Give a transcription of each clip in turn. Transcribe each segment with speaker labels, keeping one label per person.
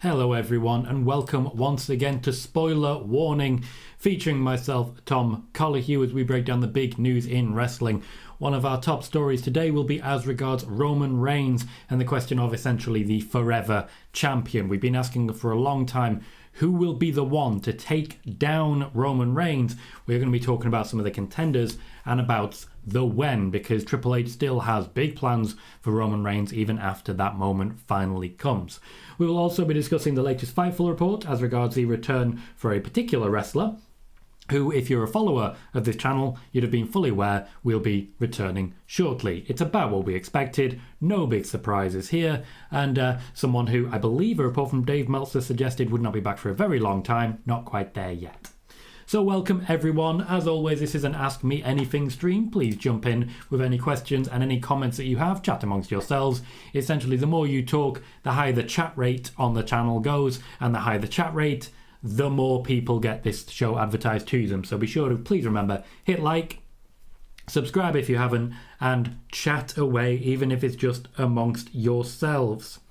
Speaker 1: Hello everyone and welcome once again to Spoiler Warning, featuring myself, Tom Colohue, as we break down the big news in wrestling. One of our top stories today will be as regards Roman Reigns and the question of essentially the forever champion. We've been asking for a long time, who will be the one to take down Roman Reigns? We're going to be talking about some of the contenders and about the when, because Triple H still has big plans for Roman Reigns even after that moment finally comes. We will also be discussing the latest Fightful report as regards the return for a particular wrestler who, if you're a follower of this channel, you'd have been fully aware will be returning shortly. It's about what we expected, no big surprises here, and someone who I believe, apart from Dave Meltzer, suggested would not be back for a very long time, not quite there yet. So welcome everyone. As always, this is an Ask Me Anything stream. Please jump in with any questions and any comments that you have. Chat amongst yourselves. Essentially, the more you talk, the higher the chat rate on the channel goes, and the higher the chat rate, the more people get this show advertised to them. So be sure to please remember, hit like, subscribe if you haven't, and chat away, even if it's just amongst yourselves.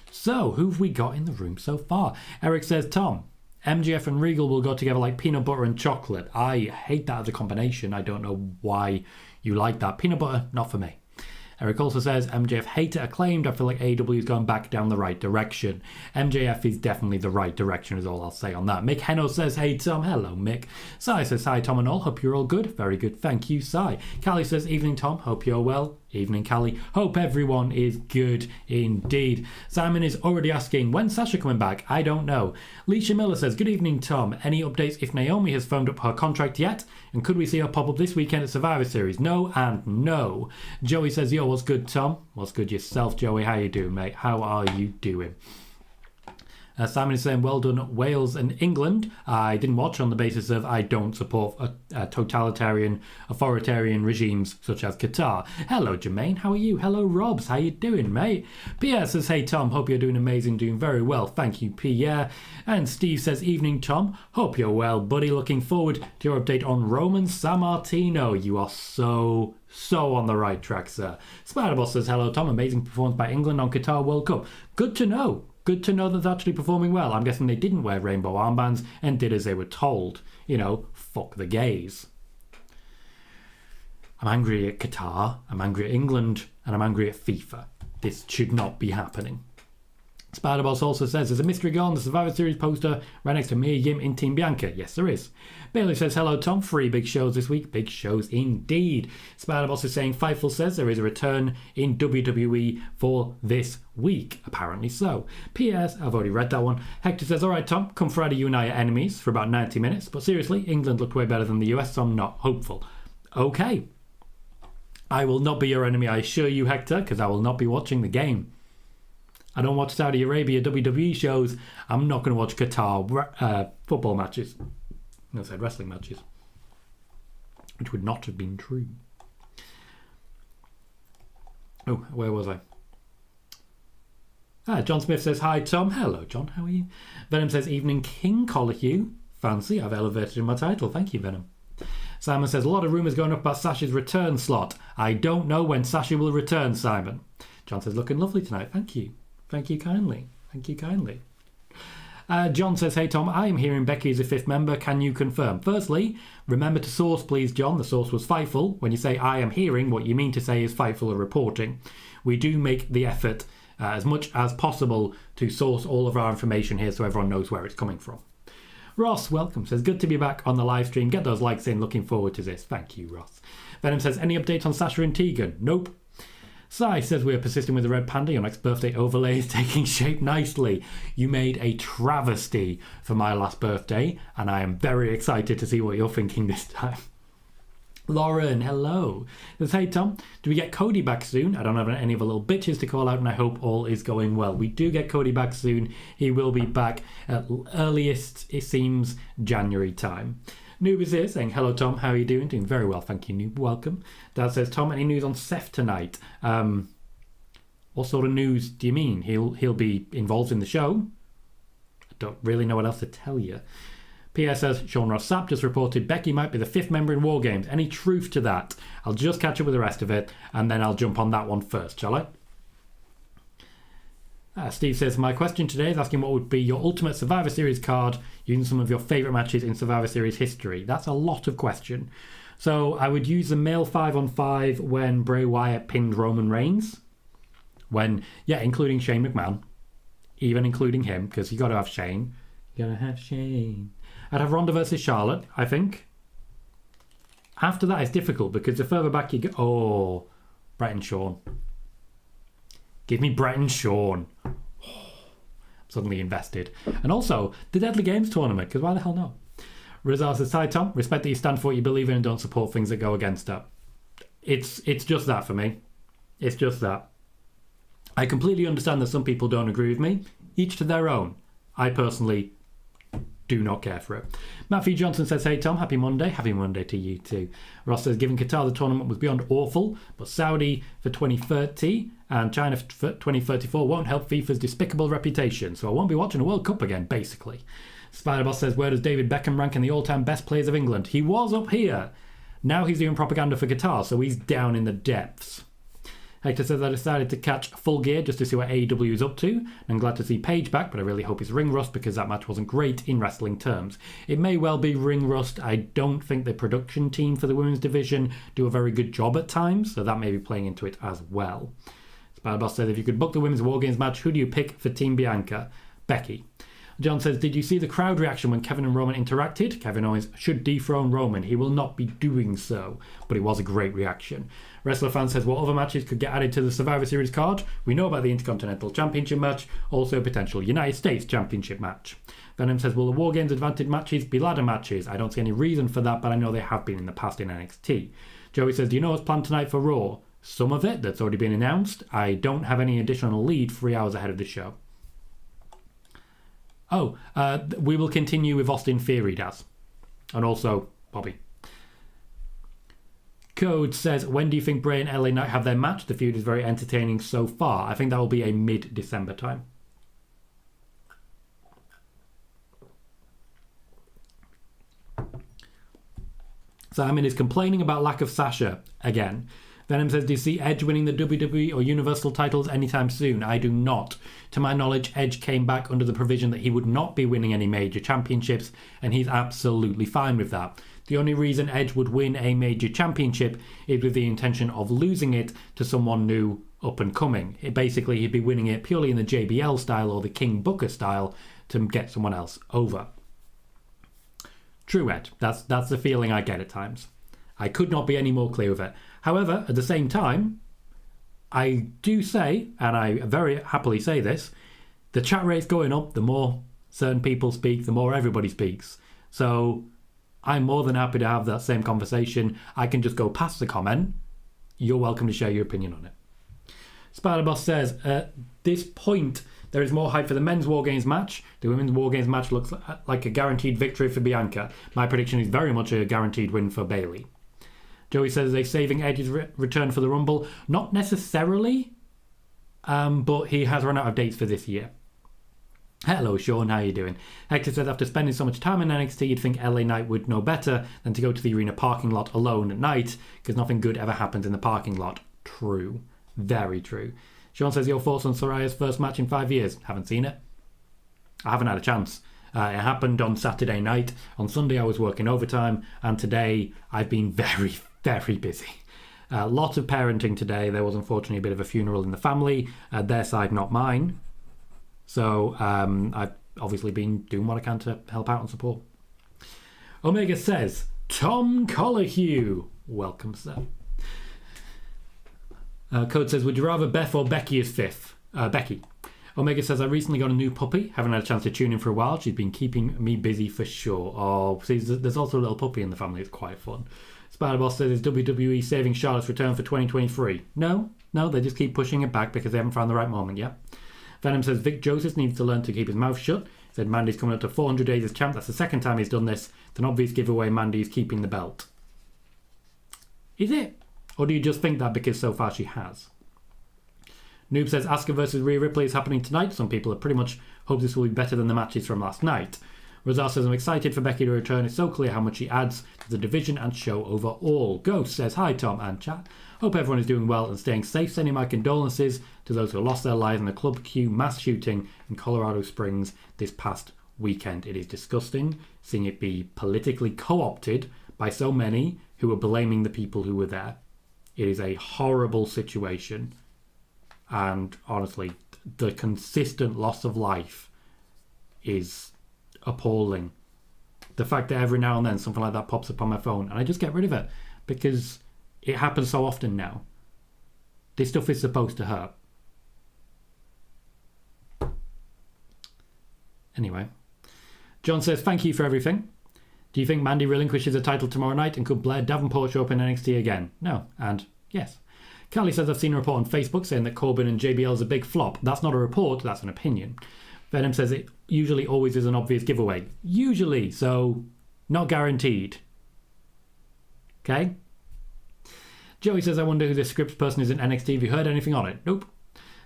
Speaker 1: So, who've we got in the room so far? Eric says, Tom, MJF and Regal will go together like peanut butter and chocolate. I hate that as a combination. I don't know why you like that. Peanut butter, not for me. Eric also says, MJF hater acclaimed. I feel like AEW is going back down the right direction. MJF is definitely the right direction is all I'll say on that. Mick Heno says, hey Tom. Hello Mick. Sai says, hi Tom and all. Hope you're all good. Very good. Thank you, Sai. Callie says, evening Tom. Hope you're well. Evening, Callie. Hope everyone is good indeed. Simon is already asking, when's Sasha coming back? I don't know. Leisha Miller says, good evening, Tom. Any updates if Naomi has phoned up her contract yet? And could we see her pop up this weekend at Survivor Series? No and no. Joey says, yo, what's good, Tom? What's good yourself, Joey? How you doing, mate? How are you doing? Simon is saying, well done, Wales and England. I didn't watch on the basis of I don't support totalitarian, authoritarian regimes such as Qatar. Hello, Jermaine. How are you? Hello, Robs. How you doing, mate? Pierre says, hey, Tom. Hope you're doing amazing, doing very well. Thank you, Pierre. And Steve says, evening, Tom. Hope you're well, buddy. Looking forward to your update on Roman Sammartino. You are so on the right track, sir. Spiderboss says, hello, Tom. Amazing performance by England on Qatar World Cup. Good to know. Good to know that they're actually performing well. I'm guessing they didn't wear rainbow armbands and did as they were told. You know, fuck the gays. I'm angry at Qatar, I'm angry at England, and I'm angry at FIFA. This should not be happening. Spiderboss also says, there's a mystery girl on the Survivor Series poster right next to Mia Yim in Team Bianca. Yes, there is. Bailey says, hello, Tom. 3 big shows this week. Big shows indeed. Spiderboss is saying, Fightful says there is a return in WWE for this week. Apparently so. P.S. I've already read that one. Hector says, all right, Tom, come Friday you and I are enemies for about 90 minutes. But seriously, England looked way better than the US, so I'm not hopeful. Okay. I will not be your enemy, I assure you, Hector, because I will not be watching the game. I don't watch Saudi Arabia WWE shows. I'm not going to watch Qatar football matches. I said wrestling matches. Which would not have been true. Oh, where was I? John Smith says, hi, Tom. Hello, John. How are you? Venom says, evening, King Colohue. Fancy. I've elevated in my title. Thank you, Venom. Simon says, a lot of rumours going up about Sasha's return slot. I don't know when Sasha will return, Simon. John says, looking lovely tonight. Thank you. Thank you kindly. Thank you kindly. John says, hey Tom, I am hearing Becky is a 5th member. Can you confirm? Firstly, remember to source, please, John. The source was Fightful. When you say I am hearing, what you mean to say is Fightful are reporting. We do make the effort as much as possible to source all of our information here so everyone knows where it's coming from. Ross, welcome. Says, good to be back on the live stream. Get those likes in. Looking forward to this. Thank you, Ross. Venom says, any update on Sasha and Tegan? Nope. Sai says, we are persisting with the red panda. Your next birthday overlay is taking shape nicely. You made a travesty for my last birthday, and I am very excited to see what you're thinking this time. Lauren, hello. Says, hey Tom, do we get Cody back soon? I don't have any other little bitches to call out, and I hope all is going well. We do get Cody back soon. He will be back at earliest, it seems, January time. Noob is here saying, hello Tom, how are you doing? Doing very well, thank you, Noob, welcome. Dad says, Tom, any news on Seth tonight? What sort of news do you mean? He'll be involved in the show? I don't really know what else to tell you. P.S. says, Sean Ross Sapp just reported Becky might be the 5th member in War Games. Any truth to that? I'll just catch up with the rest of it, and then I'll jump on that one first, shall I? Steve says, my question today is asking what would be your ultimate Survivor Series card using some of your favourite matches in Survivor Series history. That's a lot of question. So I would use the male 5-on-5 when Bray Wyatt pinned Roman Reigns. Including Shane McMahon. Even including him, because you got to have Shane. You got to have Shane. I'd have Ronda versus Charlotte, I think. After that, it's difficult because the further back you go... Oh, Brett and Shawn. Give me Brett and Shawn. Oh, I'm suddenly invested. And also, the Deadly Games tournament, because why the hell not? Rizal says, hi Tom, respect that you stand for what you believe in and don't support things that go against that. It's just that for me. It's just that. I completely understand that some people don't agree with me. Each to their own. I personally do not care for it. Matthew Johnson says, hey Tom, happy Monday. Happy Monday to you too. Ross says, given Qatar the tournament was beyond awful, but Saudi for 2030 and China for 2034 won't help FIFA's despicable reputation, so I won't be watching a World Cup again, basically. Spider-Boss says, where does David Beckham rank in the all-time best players of England? He was up here. Now he's doing propaganda for Qatar, so he's down in the depths. Hector says, I decided to catch Full Gear just to see what AEW is up to. I'm glad to see Paige back, but I really hope it's ring rust because that match wasn't great in wrestling terms. It may well be ring rust. I don't think the production team for the women's division do a very good job at times, so that may be playing into it as well. Spider-Boss says, if you could book the women's War Games match, who do you pick for Team Bianca? Becky. John says, did you see the crowd reaction when Kevin and Roman interacted? Kevin Owens should dethrone Roman. He will not be doing so, but it was a great reaction. Wrestler Fan says, what other matches could get added to the Survivor Series card? We know about the Intercontinental Championship match, also a potential United States Championship match. Venom says, will the War Games advantage matches be ladder matches? I don't see any reason for that, but I know they have been in the past in NXT. Joey says, do you know what's planned tonight for Raw? Some of it that's already been announced. I don't have any additional lead 3 hours ahead of the show. We will continue with Austin Theory, Daz. And also Bobby. Code says, when do you think Bray and LA Knight have their match? The feud is very entertaining so far. I think that will be a mid-December time. Simon is complaining about lack of Sasha again. Venom says, do you see Edge winning the WWE or Universal titles anytime soon? I do not. To my knowledge, Edge came back under the provision that he would not be winning any major championships, and he's absolutely fine with that. The only reason Edge would win a major championship is with the intention of losing it to someone new up and coming. Basically, he'd be winning it purely in the JBL style or the King Booker style to get someone else over. True, Ed. That's the feeling I get at times. I could not be any more clear with it. However, at the same time, I do say, and I very happily say this, the chat rate's going up. The more certain people speak, the more everybody speaks. So I'm more than happy to have that same conversation. I can just go past the comment. You're welcome to share your opinion on it. Spider-Boss says, at this point, there is more hype for the men's War Games match. The women's War Games match looks like a guaranteed victory for Bianca. My prediction is very much a guaranteed win for Bayley. Joey says, are they saving Edge's return for the Rumble? Not necessarily, but he has run out of dates for this year. Hello, Sean, how you doing? Hector says, after spending so much time in NXT, you'd think LA Knight would know better than to go to the arena parking lot alone at night, because nothing good ever happens in the parking lot. True. Very true. Sean says, your thoughts on Soraya's first match in 5 years? Haven't seen it. I haven't had a chance. It happened on Saturday night. On Sunday, I was working overtime, and today I've been very, very busy. A lot of parenting today. There was unfortunately a bit of a funeral in the family, their side, not mine. So I've obviously been doing what I can to help out and support. Omega says, Tom Colohue. Welcome, sir. Code says, would you rather Beth or Becky as fifth? Becky. Omega says, I recently got a new puppy. Haven't had a chance to tune in for a while. She's been keeping me busy for sure. Oh, see, there's also a little puppy in the family. It's quite fun. Spider-Boss says, is WWE saving Charlotte's return for 2023? No, they just keep pushing it back because they haven't found the right moment yet. Venom says, Vic Joseph needs to learn to keep his mouth shut. He said Mandy's coming up to 400 days as champ. That's the second time he's done this. It's an obvious giveaway Mandy's keeping the belt. Is it? Or do you just think that because so far she has? Noob says, Asuka versus Rhea Ripley is happening tonight. Some people have pretty much hoped this will be better than the matches from last night. Razar says, I'm excited for Becky to return. It's so clear how much she adds to the division and show overall. Ghost says, hi Tom and chat. Hope everyone is doing well and staying safe. Sending my condolences to those who lost their lives in the Club Q mass shooting in Colorado Springs this past weekend. It is disgusting seeing it be politically co-opted by so many who are blaming the people who were there. It is a horrible situation. And honestly, the consistent loss of life is appalling. The fact that every now and then something like that pops up on my phone and I just get rid of it because it happens so often now. This stuff is supposed to hurt. Anyway, John says, thank you for everything. Do you think Mandy relinquishes the title tomorrow night, and could Blair Davenport show up in NXT again? No, and yes. Callie says, I've seen a report on Facebook saying that Corbin and JBL is a big flop. That's not a report, that's an opinion. Venom says it usually always is an obvious giveaway. Usually, so not guaranteed. Okay? Joey says, I wonder who this scripts person is in NXT. Have you heard anything on it? Nope.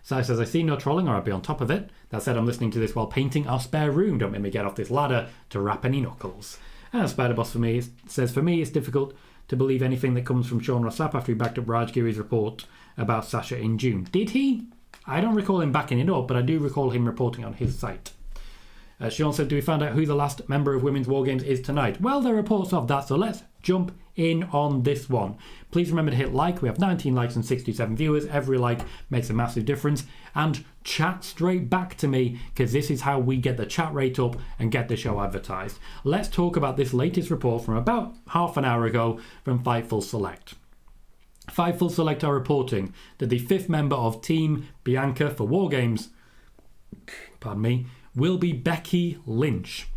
Speaker 1: Sai says, I see no trolling or I'd be on top of it. That said, I'm listening to this while painting our spare room. Don't make me get off this ladder to wrap any knuckles. And Spider-Boss for me says, for me, it's difficult to believe anything that comes from Sean Ross Sapp after he backed up Raj Giri's report about Sasha in June. Did he? I don't recall him backing it up, but I do recall him reporting on his site. Sean said, do we find out who the last member of Women's War Games is tonight? Well, there are reports of that, so let's jump in on this one. Please remember to hit like. We have 19 likes and 67 viewers. Every like makes a massive difference. And chat straight back to me, because this is how we get the chat rate up and get the show advertised. Let's talk about this latest report from about half an hour ago from Fightful Select. Fightful Select are reporting that the 5th member of Team Bianca for War Games, pardon me, will be Becky Lynch.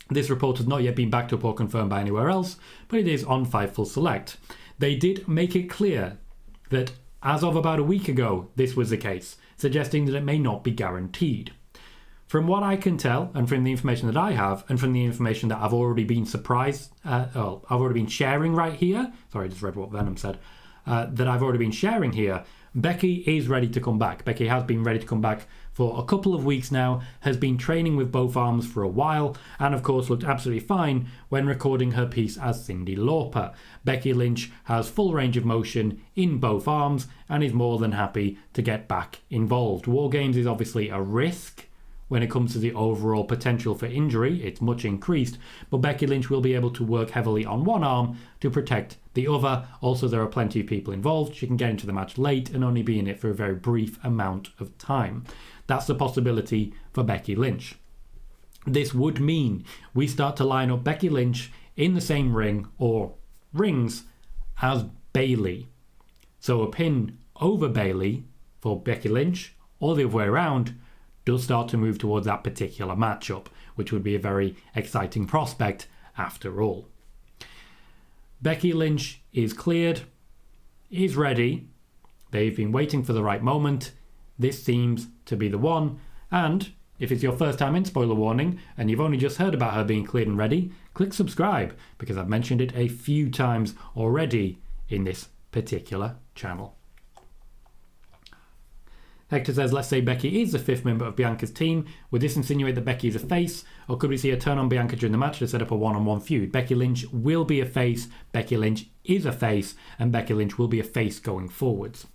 Speaker 1: This report has not yet been backed up or confirmed by anywhere else, but it is on Fightful Select. They did make it clear that as of about a week ago, this was the case, suggesting that it may not be guaranteed. From what I can tell, and from the information that I have, and from the information that I've already been I've already been sharing right here, sorry, I just read what Venom said, that I've already been sharing here, Becky is ready to come back. Becky has been ready to come back for a couple of weeks now, has been training with both arms for a while, and of course looked absolutely fine when recording her piece as Cyndi Lauper. Becky Lynch has full range of motion in both arms and is more than happy to get back involved. War Games is obviously a risk when it comes to the overall potential for injury. It's much increased, but Becky Lynch will be able to work heavily on one arm to protect the other. Also, there are plenty of people involved. She can get into the match late and only be in it for a very brief amount of time. That's the possibility for Becky Lynch. This would mean we start to line up Becky Lynch in the same ring or rings as Bayley. So a pin over Bayley for Becky Lynch, or the other way around, does start to move towards that particular matchup, which would be a very exciting prospect after all. Becky Lynch is cleared, is ready. They've been waiting for the right moment. This seems to be the one. And if it's your first time in, spoiler warning, and you've only just heard about her being cleared and ready, click subscribe, because I've mentioned it a few times already in this particular channel. Hector says, let's say Becky is the 5th member of Bianca's team. Would this insinuate that Becky is a face? Or could we see her turn on Bianca during the match to set up a one-on-one feud? Becky Lynch will be a face. Becky Lynch is a face. And Becky Lynch will be a face going forwards.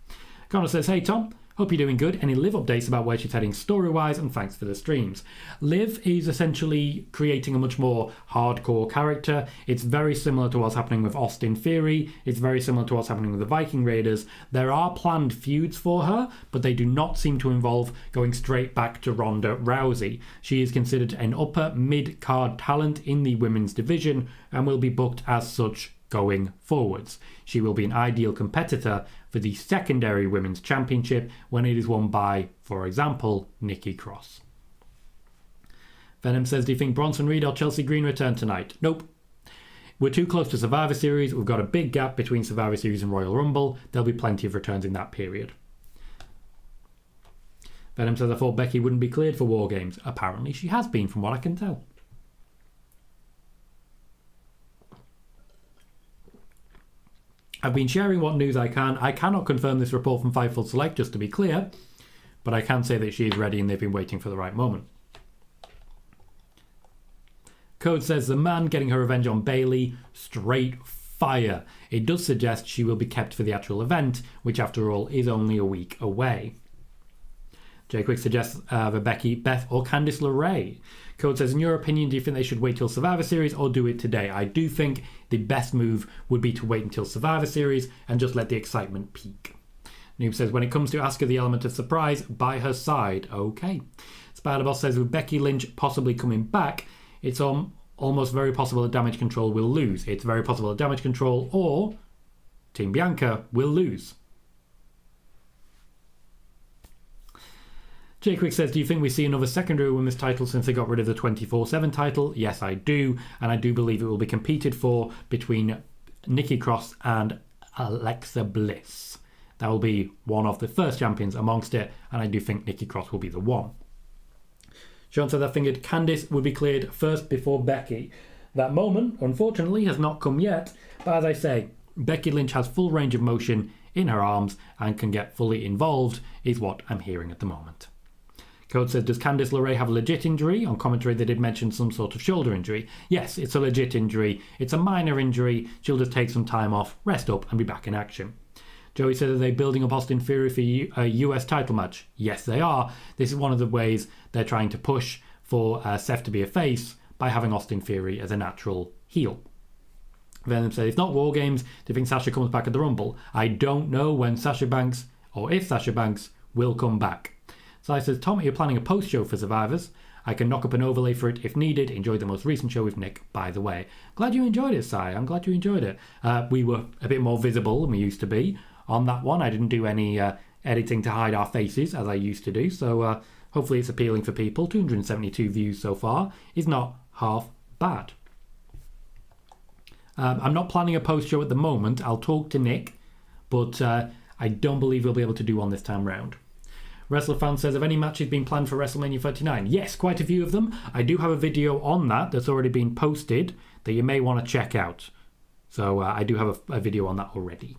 Speaker 1: Connor says, hey Tom, hope you're doing good. Any Liv updates about where she's heading story-wise? And thanks for the streams. Liv is essentially creating a much more hardcore character. It's very similar to what's happening with Austin Theory. It's very similar to what's happening with the Viking Raiders. There are planned feuds for her, but they do not seem to involve going straight back to Ronda Rousey. She is considered an upper mid-card talent in the women's division and will be booked as such going forwards. She will be an ideal competitor for the secondary women's championship when it is won by, for example, Nikki Cross. Venom says, do you think Bronson Reed or Chelsea Green return tonight? Nope. We're too close to Survivor Series. We've got a big gap between Survivor Series and Royal Rumble. There'll be plenty of returns in that period. Venom says, I thought Becky wouldn't be cleared for War Games. Apparently she has been, from what I can tell. I've been sharing what news I can. I cannot confirm this report from Fightful Select, just to be clear, but I can say that she is ready and they've been waiting for the right moment. Code says the man getting her revenge on Bayley, straight fire. It does suggest she will be kept for the actual event, which after all is only a week away. Jay Quick suggests Becky, Beth or Candice LeRae. Code says, in your opinion, do you think they should wait till Survivor Series or do it today? I do think the best move would be to wait until Survivor Series and just let the excitement peak. Noob says, when it comes to Asuka, the element of surprise, by her side. Okay. Spider-Boss says, with Becky Lynch possibly coming back, it's almost very possible that Damage Control will lose. It's very possible that Damage Control or Team Bianca will lose. Jay Quick says, do you think we see another secondary women's title since they got rid of the 24/7 title? Yes, I do. And I do believe it will be competed for between Nikki Cross and Alexa Bliss. That will be one of the first champions amongst it. And I do think Nikki Cross will be the one. Sean says, I figured Candice would be cleared first before Becky. That moment, unfortunately, has not come yet. But as I say, Becky Lynch has full range of motion in her arms and can get fully involved, is what I'm hearing at the moment. Code says, does Candice LeRae have a legit injury? On commentary, they did mention some sort of shoulder injury. Yes, it's a legit injury. It's a minor injury. She'll just take some time off, rest up, and be back in action. Joey says, are they building up Austin Theory for a US title match? Yes, they are. This is one of the ways they're trying to push for Seth to be a face by having Austin Theory as a natural heel. Venom says, if not War Games, do you think Sasha comes back at the Rumble? I don't know when Sasha Banks, or if Sasha Banks, will come back. Sai says, Tom, you're planning a post-show for Survivors. I can knock up an overlay for it if needed. Enjoyed the most recent show with Nick, by the way. Glad you enjoyed it, Sai. I'm glad you enjoyed it. We were a bit more visible than we used to be on that one. I didn't do any editing to hide our faces, as I used to do. So hopefully it's appealing for people. 272 views so far is not half bad. I'm not planning a post-show at the moment. I'll talk to Nick, but I don't believe we'll be able to do one this time round. Wrestler Fan says, have any matches been planned for WrestleMania 39? Yes, quite a few of them. I do have a video on that's already been posted that you may want to check out. So I do have a video on that already.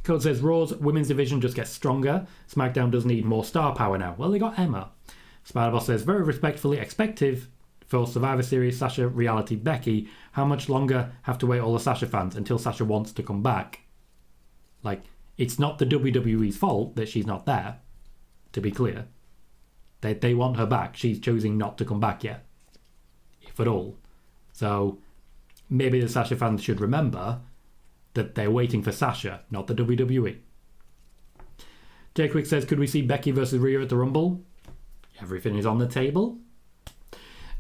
Speaker 1: Code says, Raw's women's division just gets stronger. SmackDown does need more star power now. Well, they got Emma. Spider-Boss says, very respectfully expective for Survivor Series, Sasha, Reality, Becky. How much longer have to wait all the Sasha fans until Sasha wants to come back? Like, it's not the WWE's fault that she's not there. To be clear, they want her back. She's choosing not to come back yet, if at all. So maybe the Sasha fans should remember that they're waiting for Sasha, not the WWE. Jay Quick says, could we see Becky versus Rhea at the Rumble? Everything is on the table.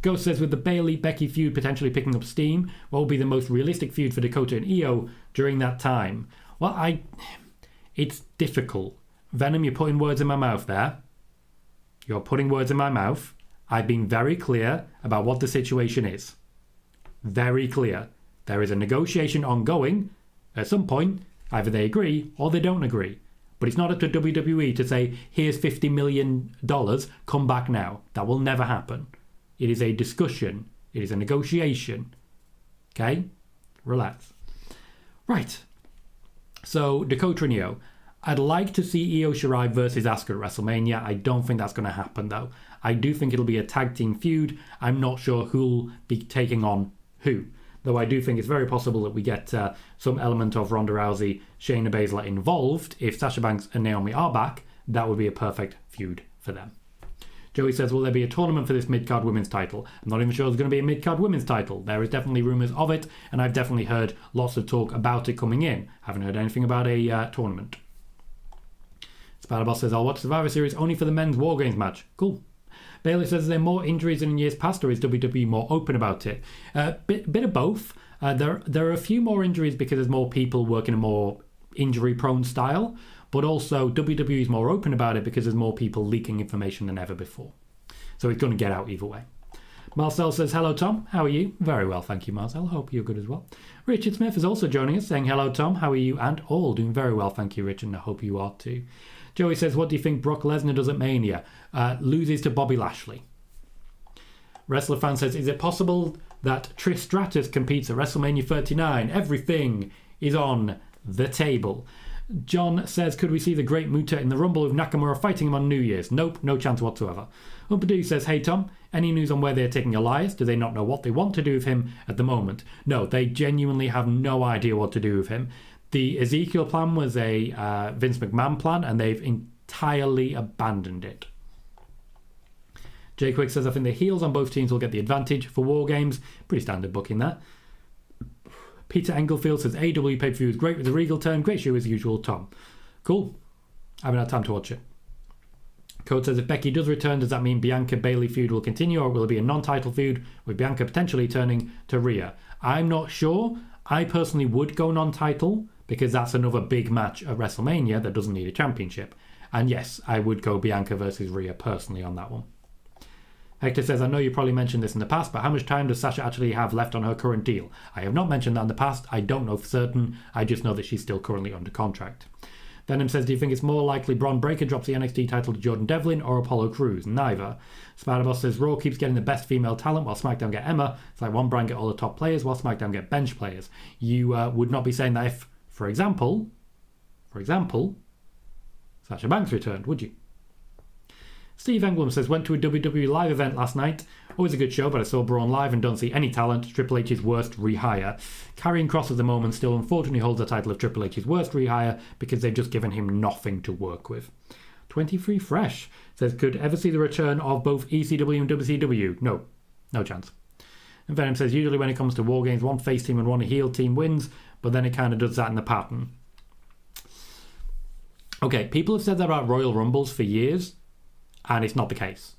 Speaker 1: Ghost says, with the Bayley-Becky feud potentially picking up steam, what will be the most realistic feud for Dakota and Io during that time? Well, it's difficult. Venom, you're putting words in my mouth there. You're putting words in my mouth. I've been very clear about what the situation is. Very clear. There is a negotiation ongoing. At some point, either they agree or they don't agree. But it's not up to WWE to say, here's $50 million, come back now. That will never happen. It is a discussion. It is a negotiation. Okay? Relax. Right. So, Dakota and Io. I'd like to see Io Shirai versus Asuka at WrestleMania. I don't think that's going to happen, though. I do think it'll be a tag team feud. I'm not sure who'll be taking on who. Though I do think it's very possible that we get some element of Ronda Rousey, Shayna Baszler involved. If Sasha Banks and Naomi are back, that would be a perfect feud for them. Joey says, will there be a tournament for this mid-card women's title? I'm not even sure there's going to be a mid-card women's title. There is definitely rumours of it, and I've definitely heard lots of talk about it coming in. Haven't heard anything about a tournament. Spider-Boss says, I'll watch Survivor Series only for the men's War Games match. Cool. Bailey says, are there more injuries than in years past, or is WWE more open about it? Bit of both. There are a few more injuries because there's more people working a more injury-prone style, but also WWE is more open about it because there's more people leaking information than ever before. So it's going to get out either way. Marcel says, hello, Tom. How are you? Very well, thank you, Marcel. Hope you're good as well. Richard Smith is also joining us, saying, hello, Tom. How are you? And all doing very well, thank you, Richard, and I hope you are too. Joey says, what do you think Brock Lesnar does at Mania? Loses to Bobby Lashley. Wrestler Fan says, is it possible that Trish Stratus competes at WrestleMania 39? Everything is on the table. John says, could we see the Great Muta in the Rumble with Nakamura fighting him on New Year's? Nope, no chance whatsoever. Umpadu says, hey Tom, any news on where they're taking Elias? Do they not know what they want to do with him at the moment? No, they genuinely have no idea what to do with him. The Ezekiel plan was a Vince McMahon plan, and they've entirely abandoned it. Jay Quick says, I think the heels on both teams will get the advantage for War Games. Pretty standard booking there. Peter Englefield says, AEW pay-per-view is great with the Regal turn. Great show as usual, Tom. Cool. I haven't had time to watch it. Code says, if Becky does return, does that mean Bianca-Bayley feud will continue, or will it be a non-title feud with Bianca potentially turning to Rhea? I'm not sure. I personally would go non-title because that's another big match at WrestleMania that doesn't need a championship. And yes, I would go Bianca versus Rhea personally on that one. Hector says, I know you probably mentioned this in the past, but how much time does Sasha actually have left on her current deal? I have not mentioned that in the past. I don't know for certain. I just know that she's still currently under contract. Venom says, do you think it's more likely Bron Breakker drops the NXT title to Jordan Devlin or Apollo Crews? Neither. Spider-Boss says, Raw keeps getting the best female talent while SmackDown get Emma. It's like one brand get all the top players while SmackDown get bench players. You would not be saying that if, for example, Sasha Banks returned, would you? Steve Engblom says, went to a WWE live event last night. Always a good show, but I saw Braun live and don't see any talent. Triple H's worst rehire. Karrion Kross at the moment still unfortunately holds the title of Triple H's worst rehire because they've just given him nothing to work with. 23 Fresh says, could ever see the return of both ECW and WCW? No. No chance. And Venom says, usually when it comes to War Games, one face team and one heel team wins, but then it kind of does that in the pattern. Okay, people have said that about Royal Rumbles for years, and it's not the case.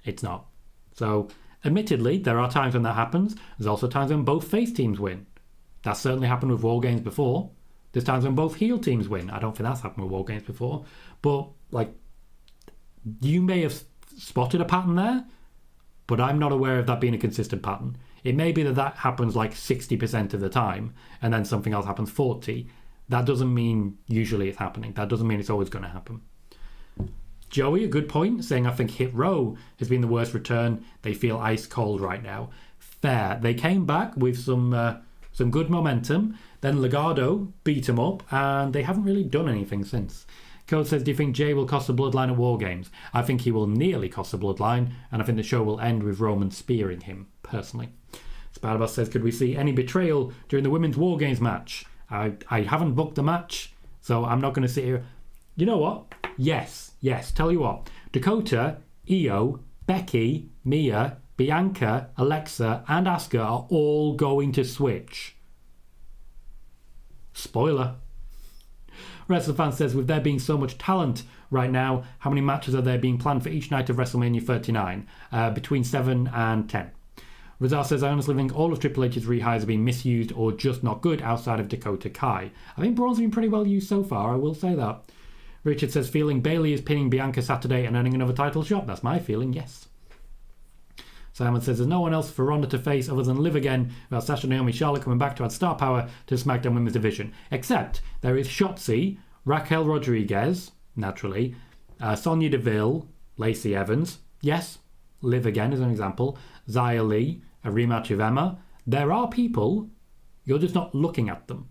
Speaker 1: It's not. So, admittedly, there are times when that happens. There's also times when both face teams win. That's certainly happened with War Games before. There's times when both heel teams win. I don't think that's happened with War Games before. But, like, you may have spotted a pattern there, but I'm not aware of that being a consistent pattern. It may be that that happens like 60% of the time, and then something else happens 40%. That doesn't mean usually it's happening. That doesn't mean it's always going to happen. Joey, a good point, saying I think Hit Row has been the worst return. They feel ice cold right now. Fair. They came back with some good momentum. Then Legado beat them up, and they haven't really done anything since. Code says, do you think Jay will cost the Bloodline at War Games? I think he will nearly cost the Bloodline, and I think the show will end with Roman spearing him, personally. Spider-Boss says, could we see any betrayal during the Women's War Games match? I haven't booked the match, so I'm not going to sit here. You know what? Yes. Tell you what. Dakota, Io, Becky, Mia, Bianca, Alexa, and Asuka are all going to switch. Spoiler. WrestleFan says, with there being so much talent right now, how many matches are there being planned for each night of WrestleMania 39? Between 7 and 10. Razar says, I honestly think all of Triple H's rehires have been misused or just not good outside of Dakota Kai. I think Braun's been pretty well used so far, I will say that. Richard says, feeling Bayley is pinning Bianca Saturday and earning another title shot. That's my feeling, yes. Simon says, there's no one else for Ronda to face other than Liv again without Sasha, Naomi, Charlotte coming back to add star power to the SmackDown Women's Division. Except there is Shotzi, Raquel Rodriguez, naturally, Sonya Deville, Lacey Evans. Yes, Liv again as an example. Xia Li, a rematch of Emma. There are people, you're just not looking at them.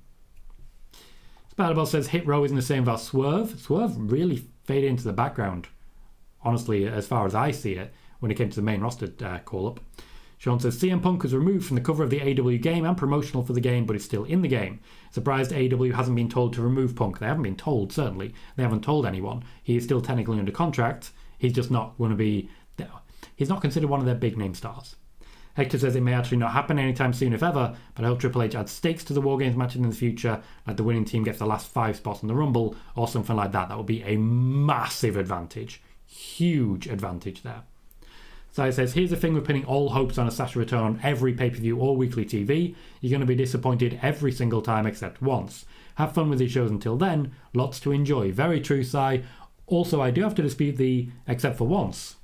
Speaker 1: Spider-Ball says Hit Row isn't the same about Swerve. Swerve really faded into the background, honestly, as far as I see it, when it came to the main roster call-up. Sean says CM Punk was removed from the cover of the AEW game and promotional for the game, but is still in the game. Surprised AEW hasn't been told to remove Punk. They haven't been told, certainly. They haven't told anyone. He is still technically under contract. He's just not going to be... He's not considered one of their big-name stars. Hector says it may actually not happen anytime soon, if ever, but I hope Triple H adds stakes to the War Games matches in the future, like the winning team gets the last 5 spots in the Rumble, or something like that. That would be a massive advantage. Huge advantage there. So it says, here's the thing with pinning all hopes on a Sasha return on every pay-per-view or weekly TV. You're going to be disappointed every single time except once. Have fun with these shows until then. Lots to enjoy. Very true, Sai. Also, I do have to dispute the except for once.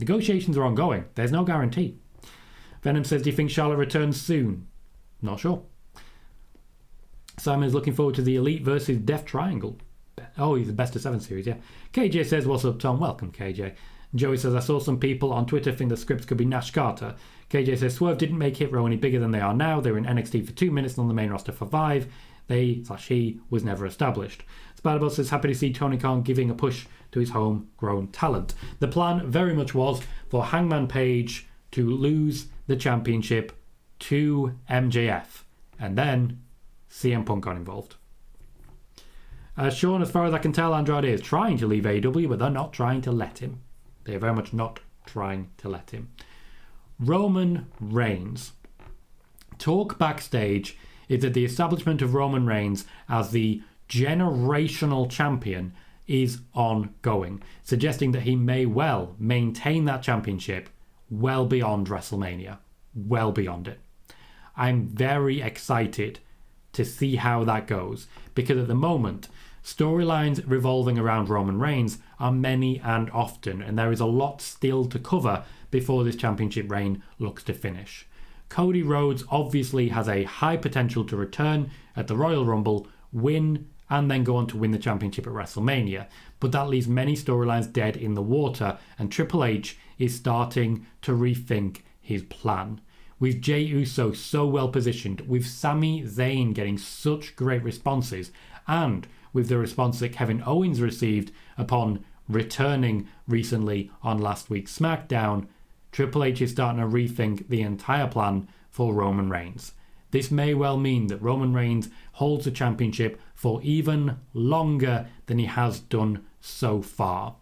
Speaker 1: Negotiations are ongoing. There's no guarantee. Venom says, do you think Charlotte returns soon? Not sure. Simon is looking forward to the Elite versus Death Triangle. Oh, he's the best of 7 series, yeah. KJ says, what's up, Tom? Welcome, KJ. Joey says, I saw some people on Twitter think the scripts could be Nash Carter. KJ says, Swerve didn't make Hit Row any bigger than they are now. They were in NXT for 2 minutes and on the main roster for 5. He was never established. Spider-Bot says, happy to see Tony Khan giving a push to his homegrown talent. The plan very much was for Hangman Page to lose the championship to MJF, and then CM Punk got involved. Sean, as far as I can tell, Andrade is trying to leave AEW, but they're not trying to let him. They're very much not trying to let him. Roman Reigns. Talk backstage is that the establishment of Roman Reigns as the generational champion is ongoing, suggesting that he may well maintain that championship well beyond WrestleMania. Well beyond it. I'm very excited to see how that goes, because at the moment, storylines revolving around Roman Reigns are many and often, and there is a lot still to cover before this championship reign looks to finish. Cody Rhodes obviously has a high potential to return at the Royal Rumble, win, and then go on to win the championship at WrestleMania, but that leaves many storylines dead in the water, and Triple H is starting to rethink his plan. With Jey Uso so well positioned, with Sami Zayn getting such great responses, and with the response that Kevin Owens received upon returning recently on last week's SmackDown, Triple H is starting to rethink the entire plan for Roman Reigns. This may well mean that Roman Reigns holds the championship for even longer than he has done so far.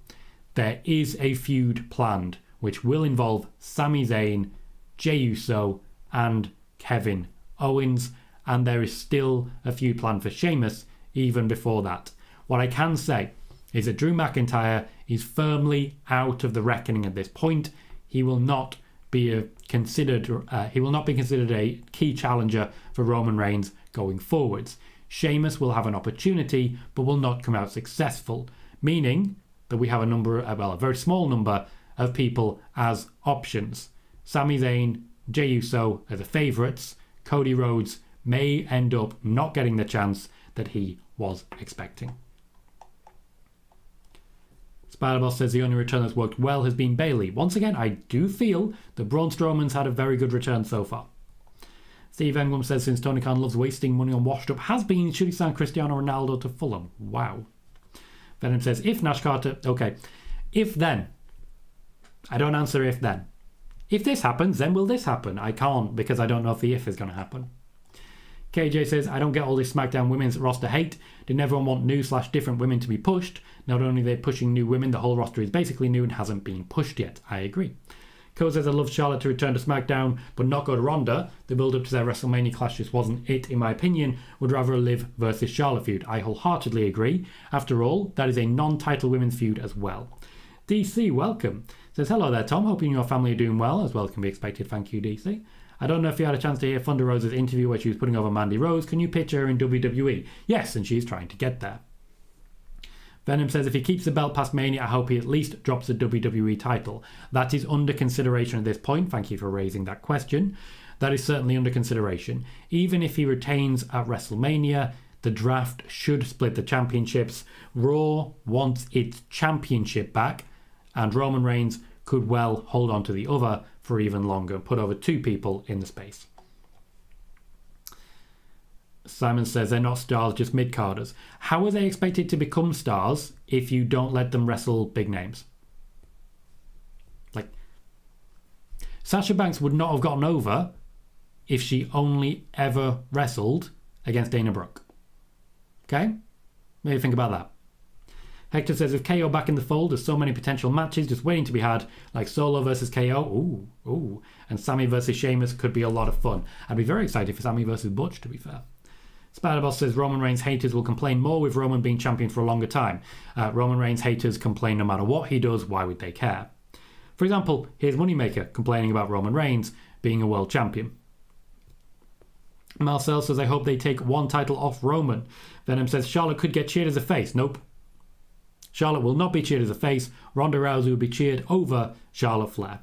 Speaker 1: There is a feud planned which will involve Sami Zayn, Jey Uso and Kevin Owens, and there is still a feud planned for Sheamus even before that. What I can say is that Drew McIntyre is firmly out of the reckoning at this point. He will not be considered a key challenger for Roman Reigns going forwards. Sheamus will have an opportunity but will not come out successful, meaning that we have a very small number of people as options. Sami Zayn, Jey Uso are the favourites. Cody Rhodes may end up not getting the chance that he was expecting. Spider-Boss says the only return that's worked well has been Bayley. Once again, I do feel that Braun Strowman's had a very good return so far. Steve England says since Tony Khan loves wasting money on washed up has-beens, should he sign Cristiano Ronaldo to Fulham? Wow. Venom says if Nash Carter... Okay. If then. I don't answer if then. If this happens, then will this happen? I can't, because I don't know if the if is going to happen. KJ says, I don't get all this SmackDown women's roster hate. Didn't everyone want new/different women to be pushed? Not only are they pushing new women, the whole roster is basically new and hasn't been pushed yet. I agree. Cole says, I love Charlotte to return to SmackDown, but not go to Ronda. The build-up to their WrestleMania clash just wasn't it, in my opinion. Would rather a Liv versus Charlotte feud. I wholeheartedly agree. After all, that is a non-title women's feud as well. DC, welcome. Says, hello there, Tom. Hoping your family are doing well, as well as can be expected. Thank you, DC. I don't know if you had a chance to hear Thunder Rosa's interview where she was putting over Mandy Rose. Can you picture her in WWE? Yes, and she's trying to get there. Venom says, if he keeps the belt past Mania, I hope he at least drops the WWE title. That is under consideration at this point. Thank you for raising that question. That is certainly under consideration. Even if he retains at WrestleMania, the draft should split the championships. Raw wants its championship back, and Roman Reigns could well hold on to the other for even longer and put over two people in the space. Simon says they're not stars, just mid-carders. How are they expected to become stars if you don't let them wrestle big names? Like, Sasha Banks would not have gotten over if she only ever wrestled against Dana Brooke. Okay? Maybe think about that. Hector says, with KO back in the fold, there's so many potential matches just waiting to be had, like Solo versus KO, ooh, and Sammy versus Sheamus could be a lot of fun. I'd be very excited for Sammy versus Butch, to be fair. Spider-Boss says Roman Reigns haters will complain more with Roman being champion for a longer time. Roman Reigns haters complain no matter what he does, why would they care? For example, here's Moneymaker complaining about Roman Reigns being a world champion. Marcel says, I hope they take one title off Roman. Venom says, Charlotte could get cheered as a face. Nope. Charlotte will not be cheered as a face. Ronda Rousey will be cheered over Charlotte Flair.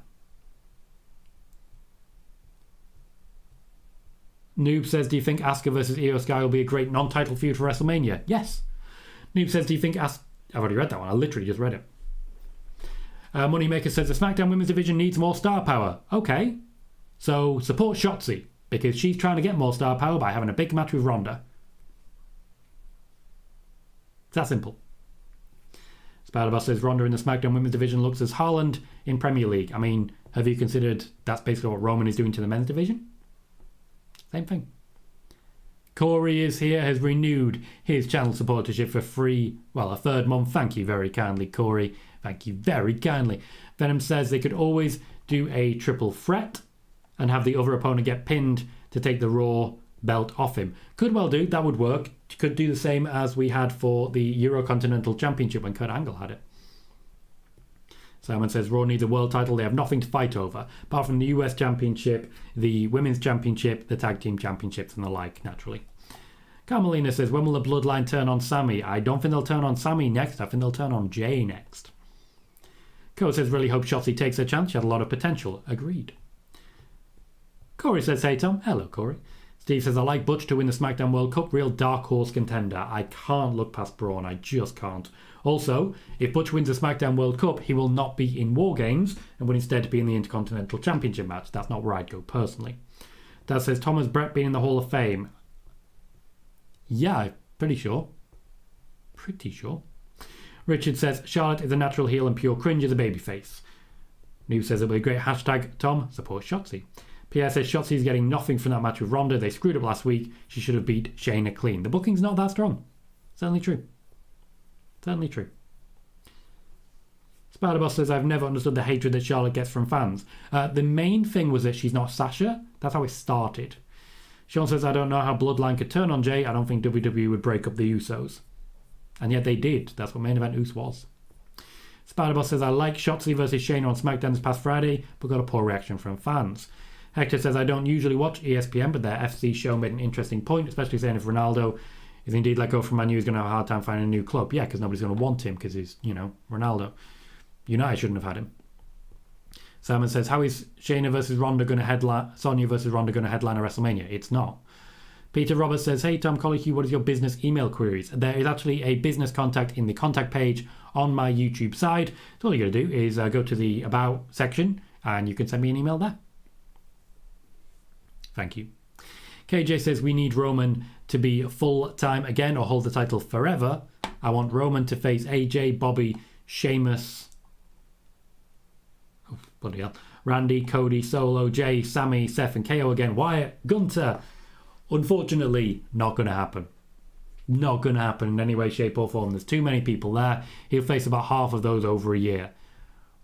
Speaker 1: Noob says, do you think Asuka versus Io Sky will be a great non-title feud for WrestleMania? Yes. Noob says, do you think I've already read that one. I literally just read it. Moneymaker says, the SmackDown Women's Division needs more star power. Okay. So support Shotzi, because she's trying to get more star power by having a big match with Ronda. that simple. Spider-Boss says Ronda in the SmackDown Women's Division looks as Haaland in Premier League. I mean, have you considered that's basically what Roman is doing to the men's division? Same thing. Corey is here, has renewed his channel supportership for free, a third month. Thank you very kindly, Corey. Thank you very kindly. Venom says they could always do a triple threat and have the other opponent get pinned to take the Raw belt off him. Could well do. That would work. Could do the same as we had for the Eurocontinental Championship when Kurt Angle had it. Simon says Raw needs a world title. They have nothing to fight over, apart from the US Championship, the Women's Championship, the Tag Team Championships, and the like, naturally. Carmelina says, when will the Bloodline turn on Sammy? I don't think they'll turn on Sammy next. I think they'll turn on Jay next. Cole says, really hope Shotzi takes her chance. She had a lot of potential. Agreed. Corey says, hey Tom. Hello, Corey. Steve says, I like Butch to win the SmackDown World Cup. Real dark horse contender. I can't look past Braun. I just can't. Also, if Butch wins the SmackDown World Cup, he will not be in War Games and will instead be in the Intercontinental Championship match. That's not where I'd go personally. Dad says, Tom, has Brett been in the Hall of Fame? Yeah, pretty sure. Pretty sure. Richard says, Charlotte is a natural heel and pure cringe as a babyface. New says it'll be a great hashtag, Tom, support Shotzi. Pierre says Shotzi is getting nothing from that match with Ronda. They screwed up last week. She should have beat Shayna clean. The booking's not that strong. Certainly true. Certainly true. Spider-Boss says, I've never understood the hatred that Charlotte gets from fans. The main thing was that she's not Sasha. That's how it started. Sean says, I don't know how Bloodline could turn on Jay. I don't think WWE would break up the Usos. And yet they did. That's what main event Us was. Spider-Boss says, I like Shotzi versus Shayna on SmackDown this past Friday, but got a poor reaction from fans. Hector says, I don't usually watch ESPN, but their FC show made an interesting point, especially saying if Ronaldo is indeed let go from Man U, he's going to have a hard time finding a new club. Yeah, because nobody's going to want him because he's, Ronaldo. United shouldn't have had him. Simon says, how is Shayna versus Ronda going to headline, Sonya versus Ronda going to headline a WrestleMania? It's not. Peter Roberts says, hey Tom Colohue, what is your business email queries? There is actually a business contact in the contact page on my YouTube side. So all you got to do is go to the About section and you can send me an email there. Thank you. KJ says, we need Roman to be full-time again or hold the title forever. I want Roman to face AJ, Bobby, Sheamus, bloody hell, Randy, Cody, Solo, Jay, Sammy, Seth and KO again. Wyatt, Gunter. Unfortunately, not going to happen. Not going to happen in any way, shape or form. There's too many people there. He'll face about half of those over a year.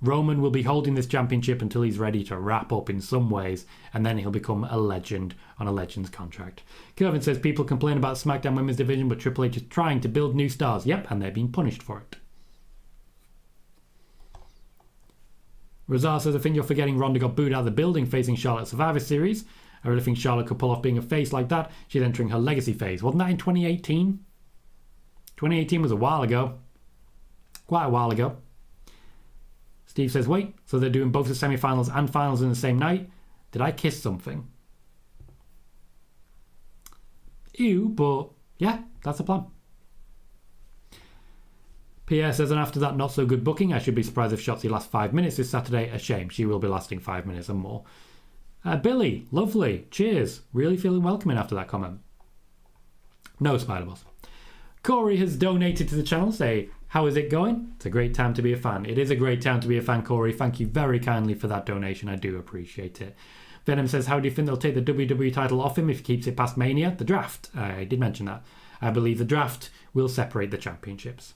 Speaker 1: Roman will be holding this championship until he's ready to wrap up in some ways, and then he'll become a legend on a Legends contract. Kevin says, people complain about SmackDown Women's Division, but Triple H is trying to build new stars. Yep, and they're being punished for it. Razar says, I think you're forgetting Ronda got booed out of the building facing Charlotte at Survivor Series. I really think Charlotte could pull off being a face like that. She's entering her legacy phase. Wasn't that in 2018? 2018 was a while ago. Quite a while ago. Steve says, wait, so they're doing both the semi-finals and finals in the same night? Did I kiss something? Ew, but yeah, that's the plan. Pierre says, and after that not so good booking, I should be surprised if Shotzi lasts 5 minutes this Saturday. A shame, she will be lasting 5 minutes and more. Billy, lovely, cheers. Really feeling welcoming after that comment. No, Spider-Boss. Corey has donated to the channel. Say, how is it going? It's a great time to be a fan. It is a great time to be a fan, Corey. Thank you very kindly for that donation. I do appreciate it. Venom says, how do you think they'll take the WWE title off him if he keeps it past Mania? The draft. I did mention that. I believe the draft will separate the championships.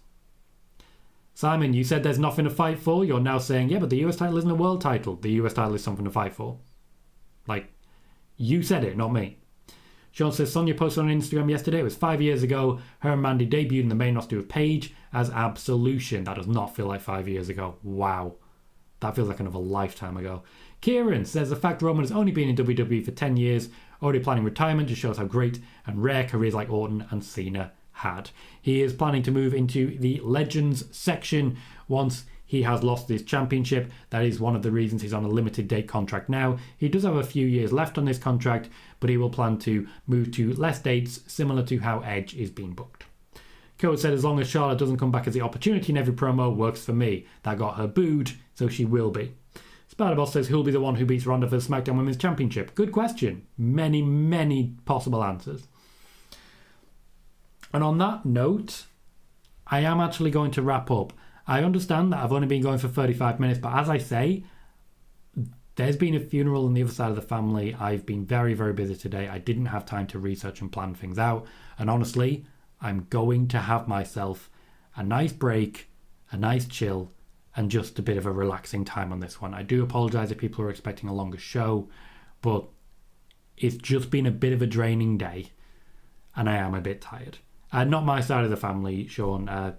Speaker 1: Simon, you said there's nothing to fight for. You're now saying, yeah, but the US title isn't a world title. The US title is something to fight for. Like, you said it, not me. Sean says, Sonya posted on Instagram yesterday. It was 5 years ago. Her and Mandy debuted in the main roster with Paige as Absolution. That does not feel like 5 years ago. Wow. That feels like another lifetime ago. Kieran says, the fact Roman has only been in WWE for 10 years, already planning retirement, just shows how great and rare careers like Orton and Cena had. He is planning to move into the Legends section once he has lost his championship. That is one of the reasons he's on a limited date contract now. He does have a few years left on this contract, but he will plan to move to less dates, similar to how Edge is being booked. Code said, as long as Charlotte doesn't come back as the opportunity in every promo, works for me. That got her booed, so she will be. Spider-Boss says, who'll be the one who beats Ronda for the SmackDown Women's Championship? Good question. Many, many possible answers. And on that note, I am actually going to wrap up. I understand that I've only been going for 35 minutes, but as I say, there's been a funeral on the other side of the family. I've been very, very busy today. I didn't have time to research and plan things out. And honestly, I'm going to have myself a nice break, a nice chill, and just a bit of a relaxing time on this one. I do apologise if people are expecting a longer show, but it's just been a bit of a draining day, and I am a bit tired. Not my side of the family, Sean.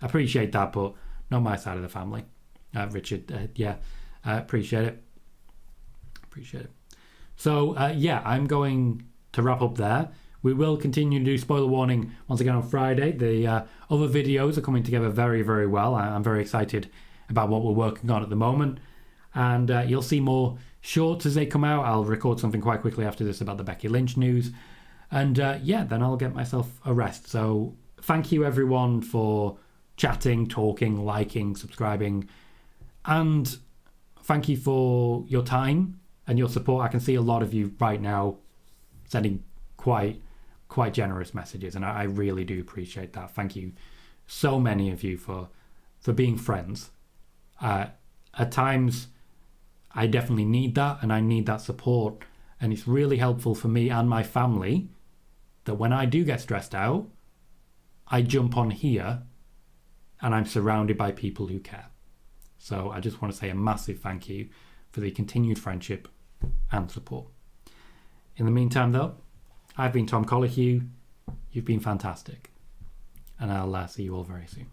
Speaker 1: Appreciate that, but not my side of the family. Richard, appreciate it. Appreciate it. So, I'm going to wrap up there. We will continue to do spoiler warning once again on Friday. The other videos are coming together very, very well. I'm very excited about what we're working on at the moment. And you'll see more shorts as they come out. I'll record something quite quickly after this about the Becky Lynch news. And then I'll get myself a rest. So thank you everyone for chatting, talking, liking, subscribing. And thank you for your time and your support. I can see a lot of you right now sending quite generous messages, and I really do appreciate that. Thank you, so many of you, for being friends. At times, I definitely need that, and I need that support, and it's really helpful for me and my family that when I do get stressed out, I jump on here, and I'm surrounded by people who care. So I just want to say a massive thank you for the continued friendship and support. In the meantime, though, I've been Tom Colohue. You've been fantastic. And I'll see you all very soon.